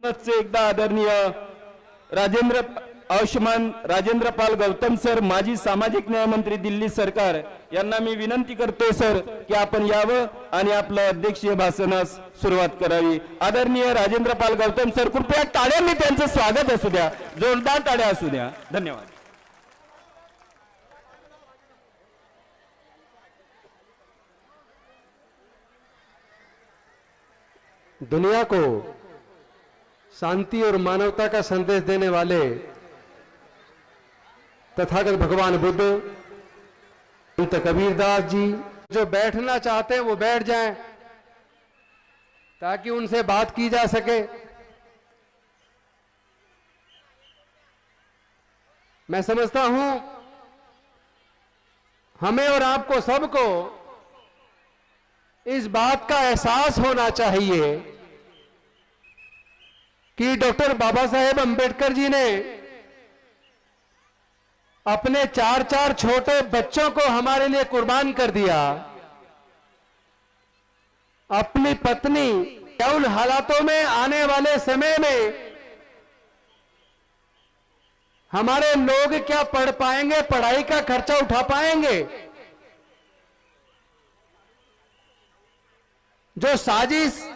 पुनश्च एकदा आदरणीय आयुष्यमान राजेंद्र पाल गौतम सर, माजी सामाजिक न्याय मंत्री, दिल्ली सरकार यांना मी विनंती करतो सर की आपण यावं आणि आपलं अध्यक्षीय भाषणास सुरुवात करावी. आदरणीय राजेंद्र पाल गौतम सर, कृपया टाळ्यांनी त्यांचं स्वागत असू द्या, जोरदार टाळ्या असू द्या. धन्यवाद. दुनिया को शांति और मानवता का संदेश देने वाले तथागत भगवान बुद्ध, संत कबीरदास जी, जो बैठना चाहते हैं वो बैठ जाएं ताकि उनसे बात की जा सके. मैं समझता हूं हमें और आपको सबको इस बात का एहसास होना चाहिए कि डॉक्टर बाबा साहेब अंबेडकर जी ने अपने 4 छोटे बच्चों को हमारे लिए कुर्बान कर दिया. अपनी पत्नी या उन हालातों में आने वाले समय में हमारे लोग क्या पढ़ पाएंगे, पढ़ाई का खर्चा उठा पाएंगे. जो साजिश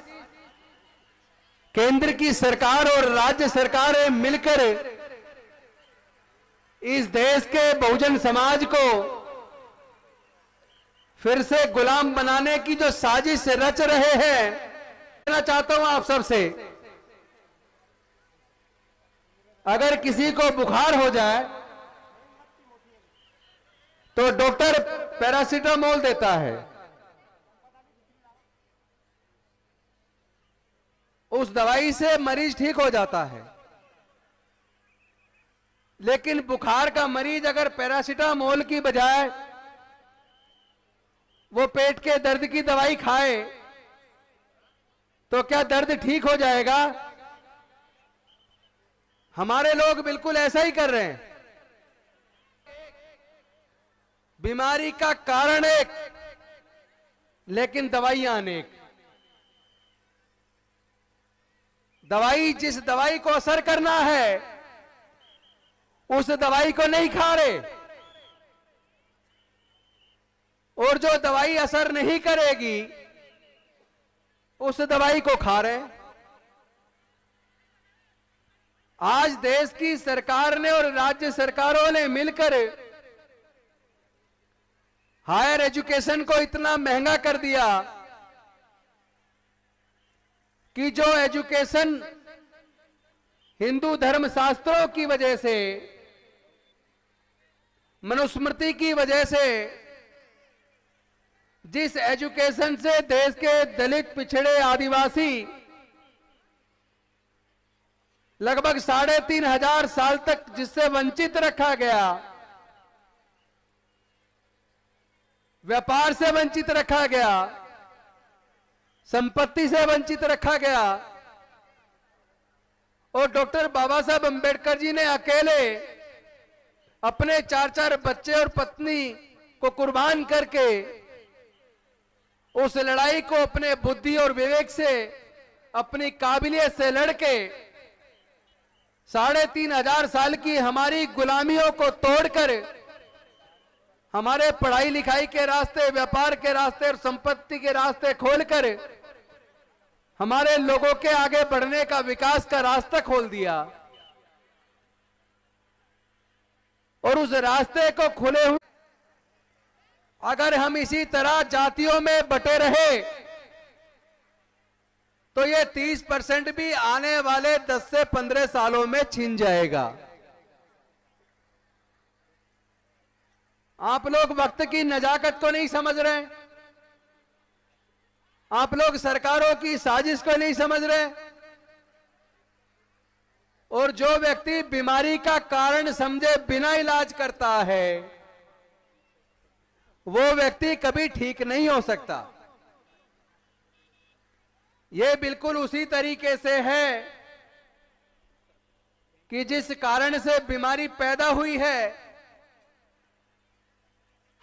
केंद्र की सरकार और राज्य सरकारें मिलकर इस देश के बहुजन समाज को फिर से गुलाम बनाने की जो साजिश रच रहे हैं, कहना चाहता हूं आप सबसे, अगर किसी को बुखार हो जाए तो डॉक्टर पैरासीटामोल देता है, उस दवाई से मरीज ठीक हो जाता है. लेकिन बुखार का मरीज अगर पैरासीटामोल की बजाय वो पेट के दर्द की दवाई खाए तो क्या दर्द ठीक हो जाएगा? हमारे लोग बिल्कुल ऐसा ही कर रहे हैं. बीमारी का कारण एक, लेकिन दवाइयां अनेक. दवाई जिस दवाई को असर करना है उस दवाई को नहीं खा रहे, और जो दवाई असर नहीं करेगी उस दवाई को खा रहे. आज देश की सरकार ने और राज्य सरकारों ने मिलकर हायर एजुकेशन को इतना महंगा कर दिया कि जो एजुकेशन हिंदू धर्म शास्त्रों की वजह से, मनुस्मृति की वजह से, जिस एजुकेशन से देश के दलित, पिछड़े, आदिवासी लगभग 3,500 साल तक जिससे वंचित रखा गया, व्यापार से वंचित रखा गया, संपत्ति से वंचित रखा गया, और डॉक्टर बाबा साहब अंबेडकर जी ने अकेले अपने 4 बच्चे और पत्नी को कुर्बान करके उस लड़ाई को अपने बुद्धि और विवेक से, अपनी काबिलियत से लड़के 3,500 साल की हमारी गुलामियों को तोड़कर हमारे पढ़ाई लिखाई के रास्ते, व्यापार के रास्ते और संपत्ति के रास्ते खोलकर हमारे लोगों के आगे बढ़ने का, विकास का रास्ता खोल दिया. और उस रास्ते को खुले हुए अगर हम इसी तरह जातियों में बटे रहे तो ये 30% भी आने वाले 10 से 15 सालों में छिन जाएगा. आप लोग वक्त की नजाकत को नहीं समझ रहे, आप लोग सरकारों की साजिश को नहीं समझ रहे, और जो व्यक्ति बीमारी का कारण समझे बिना इलाज करता है वो व्यक्ति कभी ठीक नहीं हो सकता. ये बिल्कुल उसी तरीके से है कि जिस कारण से बीमारी पैदा हुई है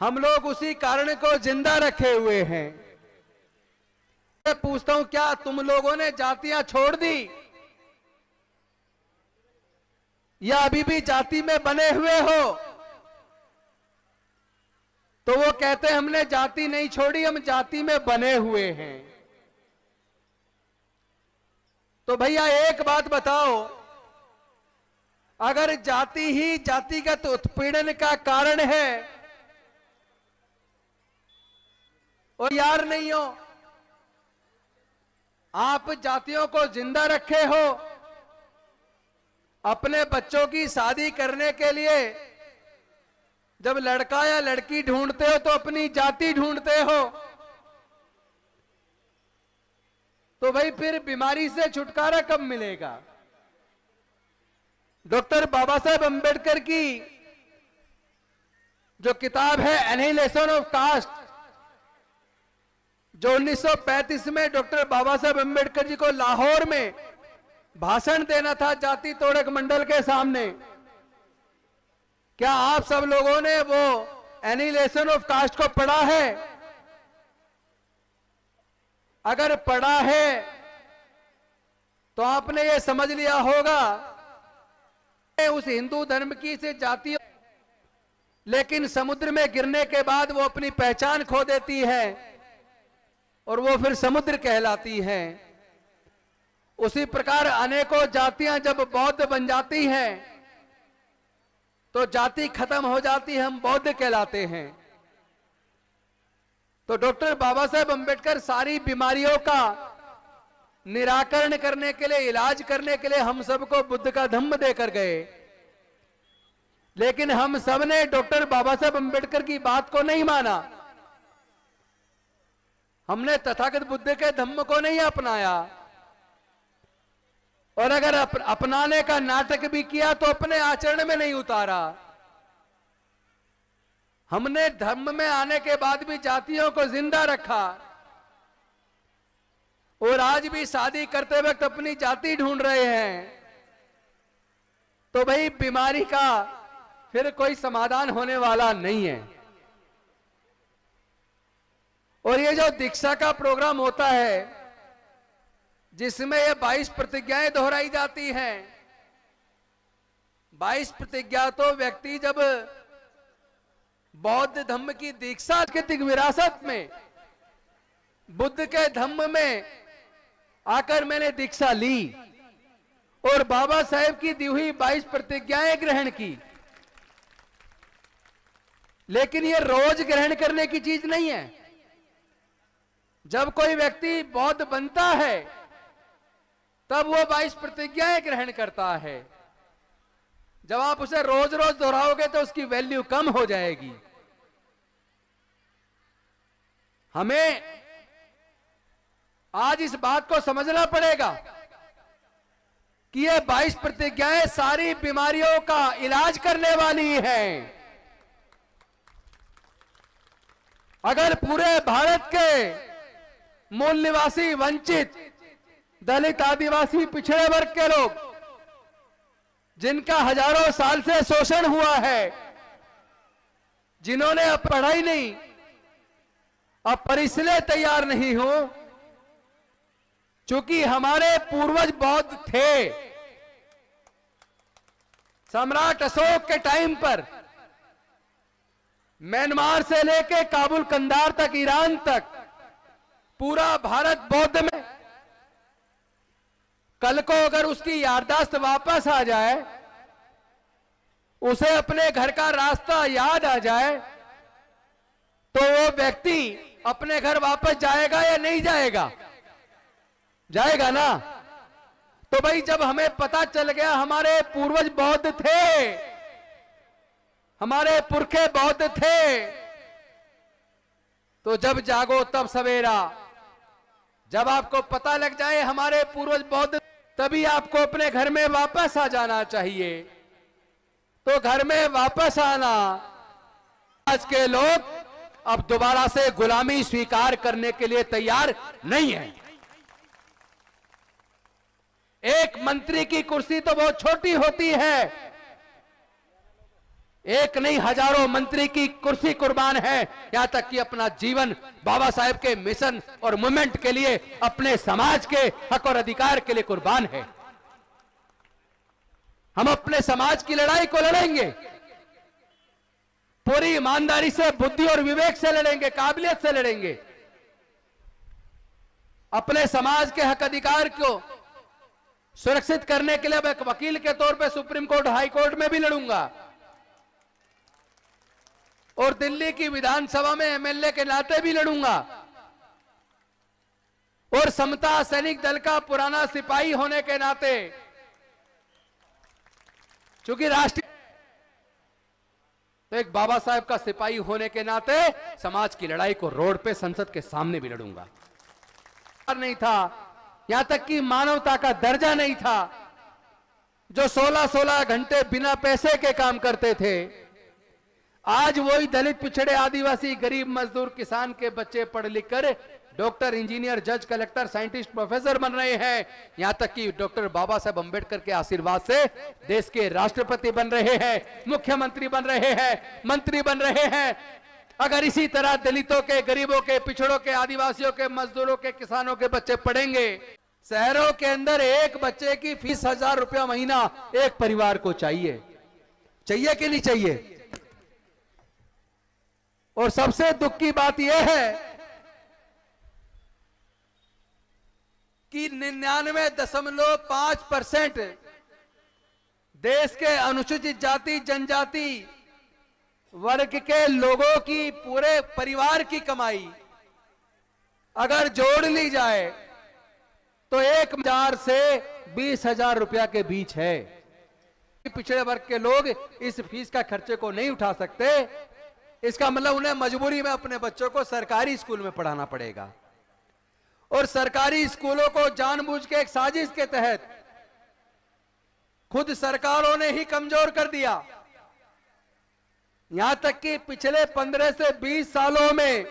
हम लोग उसी कारण को जिंदा रखे हुए हैं. मैं पूछता हूं, क्या तुम लोगों ने जातियां छोड़ दी? या अभी भी जाति में बने हुए हो, तो वो कहते हैं हमने जाति नहीं छोड़ी, हम जाति में बने हुए हैं। तो भैया एक बात बताओ, अगर जाति ही जातिगत उत्पीड़न का कारण है और यार नहीं हो, आप जातियों को जिंदा रखे हो, अपने बच्चों की शादी करने के लिए जब लड़का या लड़की ढूंढते हो तो अपनी जाति ढूंढते हो, तो भाई फिर बीमारी से छुटकारा कब मिलेगा? डॉक्टर बाबा साहेब अंबेडकर की जो किताब है एनिहिलेशन ऑफ कास्ट, जो 1935 में डॉक्टर बाबा साहेब अंबेडकर जी को लाहौर में भाषण देना था जाति तोड़क मंडल के सामने, क्या आप सब लोगों ने वो एनिहिलेशन ऑफ कास्ट को पढ़ा है? अगर पढ़ा है तो आपने ये समझ लिया होगा उस हिंदू धर्म की से जाति, लेकिन समुद्र में गिरने के बाद वो अपनी पहचान खो देती है और वो फिर समुद्र कहलाती है। उसी प्रकार अनेकों जातियां जब बौद्ध बन जाती हैं तो जाति खत्म हो जाती है, हम बौद्ध कहलाते हैं। तो डॉक्टर बाबा साहेब अंबेडकर सारी बीमारियों का निराकरण करने के लिए, इलाज करने के लिए हम सबको बुद्ध का धम्म देकर गए, लेकिन हम सब ने डॉक्टर बाबा साहेब अंबेडकर की बात को नहीं माना, हमने तथागत बुद्ध के धम्म को नहीं अपनाया, और अगर अपनाने का नाटक भी किया तो अपने आचरण में नहीं उतारा। हमने धर्म में आने के बाद भी जातियों को जिंदा रखा, और आज भी शादी करते वक्त अपनी जाति ढूंढ रहे हैं, तो भाई बीमारी का फिर कोई समाधान होने वाला नहीं है। और ये जो दीक्षा का प्रोग्राम होता है जिसमें ये 22 प्रतिज्ञाएं दोहराई जाती हैं, 22 प्रतिज्ञा तो व्यक्ति जब बौद्ध धम्म की दीक्षा सांस्कृतिक विरासत में बुद्ध के धम्म में आकर मैंने दीक्षा ली और बाबा साहेब की दी हुई 22 प्रतिज्ञाएं ग्रहण की, लेकिन ये रोज ग्रहण करने की चीज नहीं है। जब कोई व्यक्ति बौद्ध बनता है तब वो 22 प्रतिज्ञाएं ग्रहण करता है। जब आप उसे रोज रोज दोहराओगे तो उसकी वैल्यू कम हो जाएगी। हमें आज इस बात को समझना पड़ेगा कि ये 22 प्रतिज्ञाएं सारी बीमारियों का इलाज करने वाली हैं। अगर पूरे भारत के मूल निवासी, वंचित, दलित, आदिवासी, पिछड़े वर्ग के लोग जिनका हजारों साल से शोषण हुआ है, जिन्होंने अब पढ़ाई नहीं, अब पर इसलिए तैयार नहीं हो क्योंकि हमारे पूर्वज बौद्ध थे। सम्राट अशोक के टाइम पर म्यांमार से लेके काबुल, कंधार तक, ईरान तक पूरा भारत बौद्ध में। कल को अगर उसकी याददाश्त वापस आ जाए, उसे अपने घर का रास्ता याद आ जाए, तो वो व्यक्ति अपने घर वापस जाएगा या नहीं जाएगा? जाएगा ना। तो भाई जब हमें पता चल गया हमारे पूर्वज बौद्ध थे, हमारे पुरखे बौद्ध थे, तो जब जागो तब सवेरा। जब आपको पता लग जाए हमारे पूर्वज बौद्ध, तभी आपको अपने घर में वापस आ जाना चाहिए। तो घर में वापस आना, आज के लोग अब दोबारा से गुलामी स्वीकार करने के लिए तैयार नहीं है। एक मंत्री की कुर्सी तो बहुत छोटी होती है, एक नहीं हजारों मंत्री की कुर्सी कुर्बान है, यहां तक कि अपना जीवन बाबा साहेब के मिशन और मूवमेंट के लिए, अपने समाज के हक और अधिकार के लिए कुर्बान है। हम अपने समाज की लड़ाई को लड़ेंगे, पूरी ईमानदारी से, बुद्धि और विवेक से लड़ेंगे, काबिलियत से लड़ेंगे। अपने समाज के हक अधिकार को सुरक्षित करने के लिए मैं एक वकील के तौर पे सुप्रीम कोर्ट, हाई कोर्ट में भी लड़ूंगा और दिल्ली की विधानसभा में एमएलए के नाते भी लड़ूंगा। और समता सैनिक दल का पुराना सिपाही होने के नाते, चूंकि राष्ट्रीय, तो एक बाबा साहेब का सिपाही होने के नाते समाज की लड़ाई को रोड पे, संसद के सामने भी लड़ूंगा। नहीं था, यहां तक कि मानवता का दर्जा नहीं था। जो 16-16 घंटे बिना पैसे के काम करते थे, आज वही दलित, पिछड़े, आदिवासी, गरीब, मजदूर, किसान के बच्चे पढ़ लिख कर डॉक्टर, इंजीनियर, जज, कलेक्टर, साइंटिस्ट, प्रोफेसर बन रहे हैं। यहां तक कि डॉक्टर बाबा साहेब अंबेडकर के आशीर्वाद से देश के राष्ट्रपति बन रहे हैं, मुख्यमंत्री बन रहे हैं, मंत्री बन रहे हैं। अगर इसी तरह दलितों के, गरीबों के, पिछड़ों के, आदिवासियों के, मजदूरों के, किसानों के बच्चे पढ़ेंगे। शहरों के अंदर एक बच्चे की फीस 1000 रुपया महीना एक परिवार को चाहिए। चाहिए कि नहीं चाहिए? और सबसे दुख की बात यह है कि 99.5% देश के अनुसूचित जाति, जनजाति वर्ग के लोगों की, पूरे परिवार की कमाई अगर जोड़ ली जाए तो 1000 से 20,000 रुपया के बीच है। पिछड़े वर्ग के लोग इस फीस का खर्चे को नहीं उठा सकते। इसका मतलब उन्हें मजबूरी में अपने बच्चों को सरकारी स्कूल में पढ़ाना पड़ेगा। और सरकारी स्कूलों को जानबूझ के एक साजिश के तहत खुद सरकारों ने ही कमजोर कर दिया। यहां तक कि पिछले 15 से 20 सालों में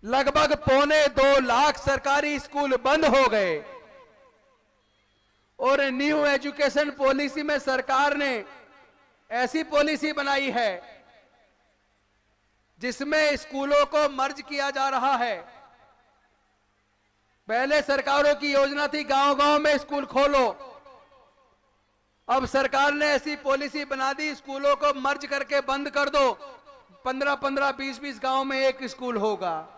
लगभग 2.25 लाख सरकारी स्कूल बंद हो गए। और न्यू एजुकेशन पॉलिसी में सरकार ने ऐसी पॉलिसी बनाई है जिसमें स्कूलों को मर्ज किया जा रहा है। पहले सरकारों की योजना थी गांव-गांव में स्कूल खोलो। अब सरकार ने ऐसी पॉलिसी बना दी, स्कूलों को मर्ज करके बंद कर दो। 15-15, 20-20 गांव में एक स्कूल होगा।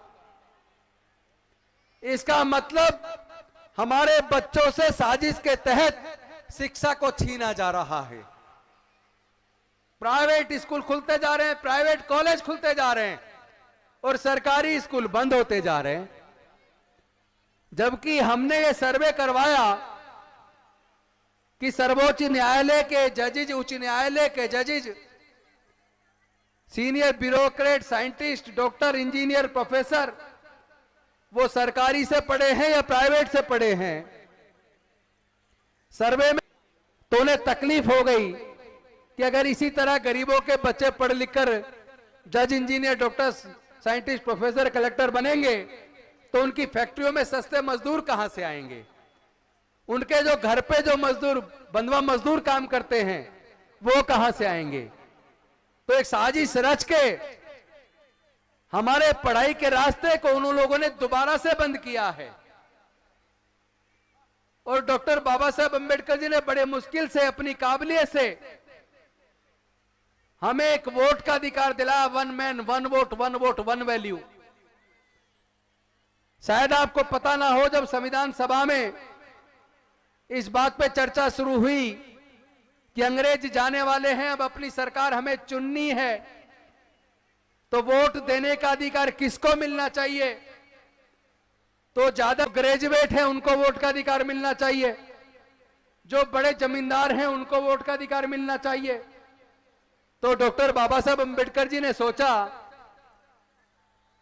इसका मतलब हमारे बच्चों से साजिश के तहत शिक्षा को छीना जा रहा है। प्राइवेट स्कूल खुलते जा रहे हैं, प्राइवेट कॉलेज खुलते जा रहे हैं और सरकारी स्कूल बंद होते जा रहे हैं। जबकि हमने ये सर्वे करवाया कि सर्वोच्च न्यायालय के जजेज, उच्च न्यायालय के जजेज, senior bureaucrat, scientist, doctor, engineer, professor, वो सरकारी से पढ़े हैं या प्राइवेट से पढ़े हैं। सर्वे में तो उन्हें तकलीफ हो गई कि अगर इसी तरह गरीबों के बच्चे पढ़ लिखकर जज, engineer, doctor, scientist, professor, collector बनेंगे तो उनकी फैक्ट्रियों में सस्ते मजदूर कहां से आएंगे? उनके जो घर पे जो मजदूर, बंधुआ मजदूर काम करते हैं, वो कहां से आएंगे? तो एक साजिश रच के हमारे पढ़ाई के रास्ते को उन लोगों ने दोबारा से बंद किया है। और डॉक्टर बाबा साहेब अंबेडकर जी ने बड़े मुश्किल से, अपनी काबिलियत से हमें एक वोट का अधिकार दिलाया। 1 मैन 1 वोट, 1 वोट 1 वैल्यू। शायद आपको पता ना हो, जब संविधान सभा में इस बात पे चर्चा शुरू हुई कि अंग्रेज जाने वाले हैं, अब अपनी सरकार हमें चुननी है, तो वोट देने का अधिकार किसको मिलना चाहिए? तो ज्यादा ग्रेजुएट हैं उनको वोट का अधिकार मिलना चाहिए, जो बड़े जमींदार हैं उनको वोट का अधिकार मिलना चाहिए। तो डॉक्टर बाबा साहब अंबेडकर जी ने सोचा,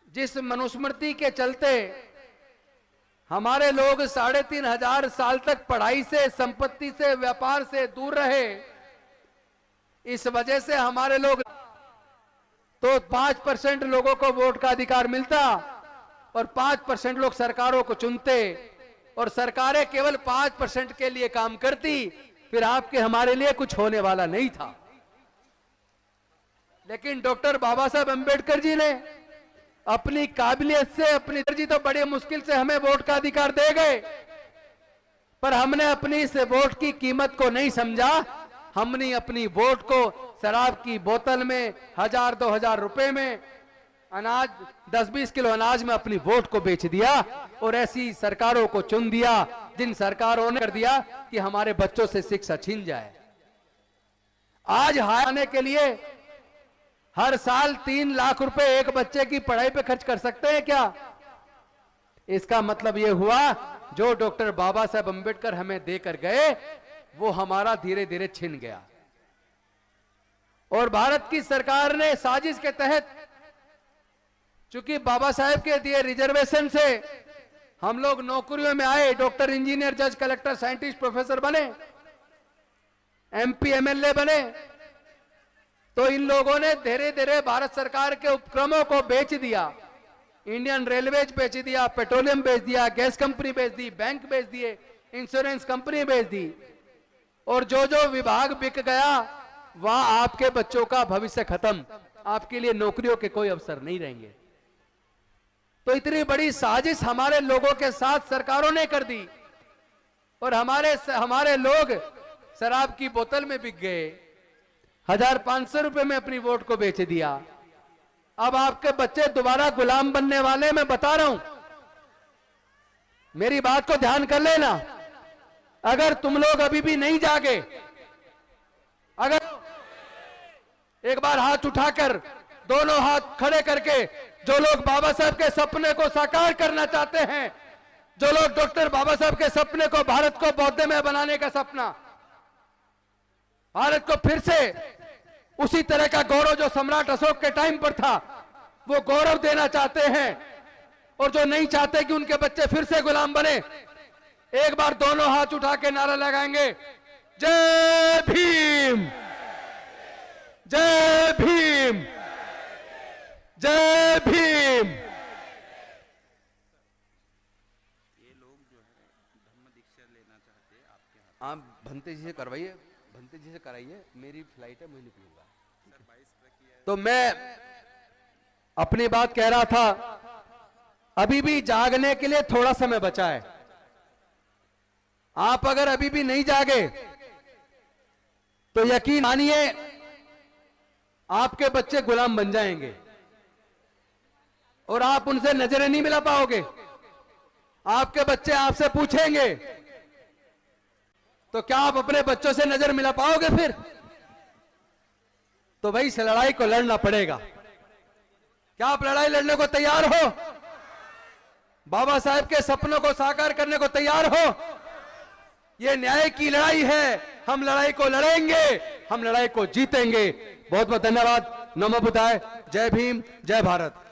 जिस मनुस्मृति के चलते हमारे लोग 3500 साल तक पढ़ाई से, संपत्ति से, व्यापार से दूर रहे, इस वजह से हमारे लोग, तो 5% लोगों को वोट का अधिकार मिलता और 5% लोग सरकारों को चुनते और सरकारें केवल 5% के लिए काम करती, फिर आपके हमारे लिए कुछ होने वाला नहीं था। लेकिन डॉक्टर बाबा साहब अंबेडकर जी ने अपनी काबिलियत से, अपनी जी तो बड़े मुश्किल से हमें वोट का अधिकार दे गए, पर हमने अपनी इस वोट की कीमत को नहीं समझा। हमने अपनी वोट को शराब की बोतल में 1000-2000 रुपए में अनाज 10-20 किलो अनाज में अपनी वोट को बेच दिया और ऐसी सरकारों को चुन दिया जिन सरकारों ने कर दिया कि हमारे बच्चों से शिक्षा छीन जाए। आज आने के लिए हर साल 3 लाख रुपए एक बच्चे की पढ़ाई पे खर्च कर सकते हैं क्या? इसका मतलब यह हुआ जो डॉक्टर बाबा साहब अंबेडकर हमें देकर गए वो हमारा धीरे धीरे छिन गया। और भारत की सरकार ने साजिश के तहत, चूंकि बाबा साहब के दिए रिजर्वेशन से हम लोग नौकरियों में आए, डॉक्टर, इंजीनियर, जज, कलेक्टर, साइंटिस्ट, प्रोफेसर बने, एमपी, एमएलए बने, तो इन लोगों ने धीरे धीरे भारत सरकार के उपक्रमों को बेच दिया। इंडियन रेलवेज बेच दिया, पेट्रोलियम बेच दिया, गैस कंपनी बेच दी, बैंक बेच दिए, इंश्योरेंस कंपनी बेच दी, और जो जो विभाग बिक गया वहां आपके बच्चों का भविष्य खत्म, आपके लिए नौकरियों के कोई अवसर नहीं रहेंगे। तो इतनी बड़ी साजिश हमारे लोगों के साथ सरकारों ने कर दी और हमारे लोग शराब की बोतल में बिक गए, 1500 रुपए में अपनी वोट को बेच दिया। अब आपके बच्चे दोबारा गुलाम बनने वाले, मैं बता रहा हूं, मेरी बात को ध्यान कर लेना। अगर तुम लोग अभी भी नहीं जागे, अगर एक बार हाथ उठाकर, दोनों हाथ खड़े करके, जो लोग बाबा साहब के सपने को साकार करना चाहते हैं, जो लोग डॉक्टर बाबा साहब के सपने को, भारत को बौद्धमय बनाने का सपना, भारत को फिर से उसी तरह का गौरव जो सम्राट अशोक के टाइम पर था वो गौरव देना चाहते हैं, और जो नहीं चाहते कि उनके बच्चे फिर से गुलाम बने, एक बार दोनों हाथ उठा के नारा लगाएंगे, जय भीम, जय भीम, जय भीम। ये लोग जो है धम्म दीक्षा लेना चाहते हैं आपके हाथ। आप भंते जी से करवाइए, भंते जी से कराइए, मेरी फ्लाइट है, मैं निकलूंगा। तो मैं अपनी बात कह रहा था, अभी भी जागने के लिए थोड़ा समय बचा है। आप अगर अभी भी नहीं जागे तो यकीन मानिए आपके बच्चे गुलाम बन जाएंगे और आप उनसे नजरें नहीं मिला पाओगे। आपके बच्चे आपसे पूछेंगे तो क्या आप अपने बच्चों से नजर मिला पाओगे फिर? तो भाई इस लड़ाई को लड़ना पड़ेगा। क्या आप लड़ाई लड़ने को तैयार हो? बाबा साहब के सपनों को साकार करने को तैयार हो? यह न्याय की लड़ाई है, हम लड़ाई को लड़ेंगे, हम लड़ाई को जीतेंगे। बहुत बहुत धन्यवाद। नमो बुद्धाय, जय भीम, जय भारत।